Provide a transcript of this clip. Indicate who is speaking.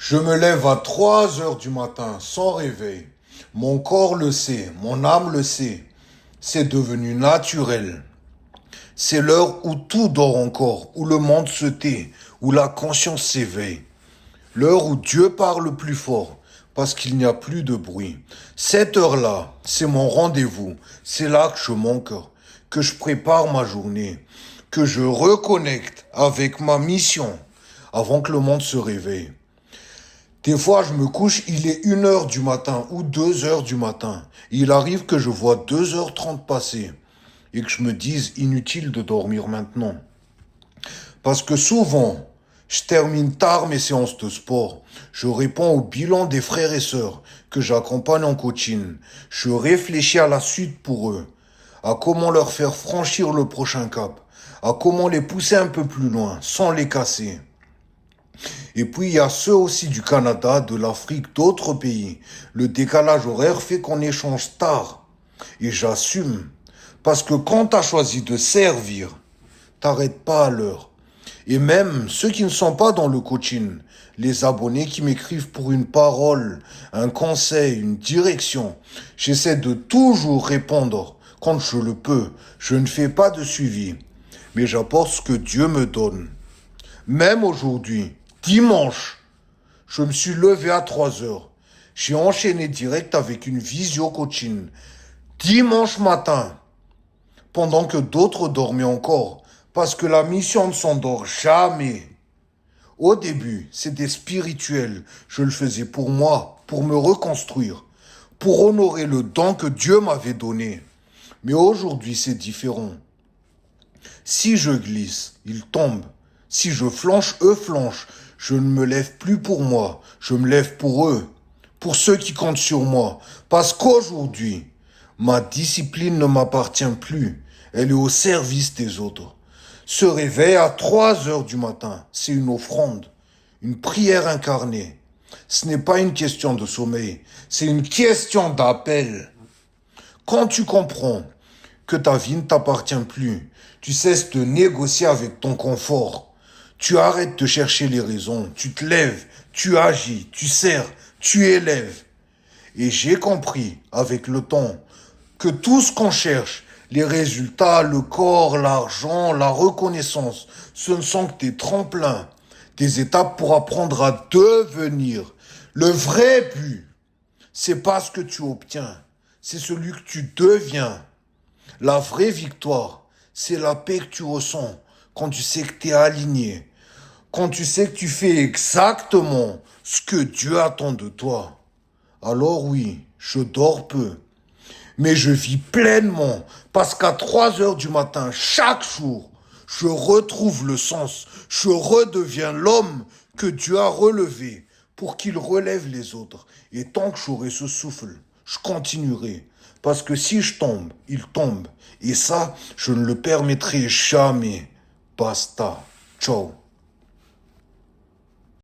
Speaker 1: Je me lève à 3 heures du matin sans réveil. Mon corps le sait, mon âme le sait. C'est devenu naturel. C'est l'heure où tout dort encore, où le monde se tait, où la conscience s'éveille. L'heure où Dieu parle plus fort, parce qu'il n'y a plus de bruit. Cette heure-là, c'est mon rendez-vous. C'est là que je mon cœur, que je prépare ma journée, que je reconnecte avec ma mission avant que le monde se réveille. Des fois, je me couche, il est 1 heure du matin ou 2 heures du matin. Il arrive que je vois 2h30 passer et que je me dise inutile de dormir maintenant. Parce que souvent, je termine tard mes séances de sport. Je réponds au bilan des frères et sœurs que j'accompagne en coaching. Je réfléchis à la suite pour eux, à comment leur faire franchir le prochain cap, à comment les pousser un peu plus loin sans les casser. Et puis il y a ceux aussi du Canada, de l'Afrique, d'autres pays. Le décalage horaire fait qu'on échange tard. Et j'assume. Parce que quand t'as choisi de servir, t'arrêtes pas à l'heure. Et même ceux qui ne sont pas dans le coaching, les abonnés qui m'écrivent pour une parole, un conseil, une direction, j'essaie de toujours répondre quand je le peux. Je ne fais pas de suivi, mais j'apporte ce que Dieu me donne. Même aujourd'hui, dimanche, je me suis levé à 3 heures. J'ai enchaîné direct avec une visio coaching. Dimanche matin, pendant que d'autres dormaient encore, parce que la mission ne s'endort jamais. Au début, c'était spirituel. Je le faisais pour moi, pour me reconstruire, pour honorer le don que Dieu m'avait donné. Mais aujourd'hui, c'est différent. Si je glisse, ils tombent. Si je flanche, eux flanchent. Je ne me lève plus pour moi, je me lève pour eux, pour ceux qui comptent sur moi. Parce qu'aujourd'hui, ma discipline ne m'appartient plus. Elle est au service des autres. Se réveiller à 3 heures du matin, c'est une offrande, une prière incarnée. Ce n'est pas une question de sommeil, c'est une question d'appel. Quand tu comprends que ta vie ne t'appartient plus, tu cesses de négocier avec ton confort. Tu arrêtes de chercher les raisons, tu te lèves, tu agis, tu sers, tu élèves. Et j'ai compris avec le temps que tout ce qu'on cherche, les résultats, le corps, l'argent, la reconnaissance, ce ne sont que des tremplins, des étapes pour apprendre à devenir. Le vrai but, c'est pas ce que tu obtiens, c'est celui que tu deviens. La vraie victoire, c'est la paix que tu ressens quand tu sais que tu es aligné, quand tu sais que tu fais exactement ce que Dieu attend de toi. Alors oui, je dors peu, mais je vis pleinement parce qu'à 3 heures du matin, chaque jour, je retrouve le sens, je redeviens l'homme que Dieu a relevé pour qu'il relève les autres. Et tant que j'aurai ce souffle, je continuerai. Parce que si je tombe, il tombe. Et ça, je ne le permettrai jamais. Basta. Ciao.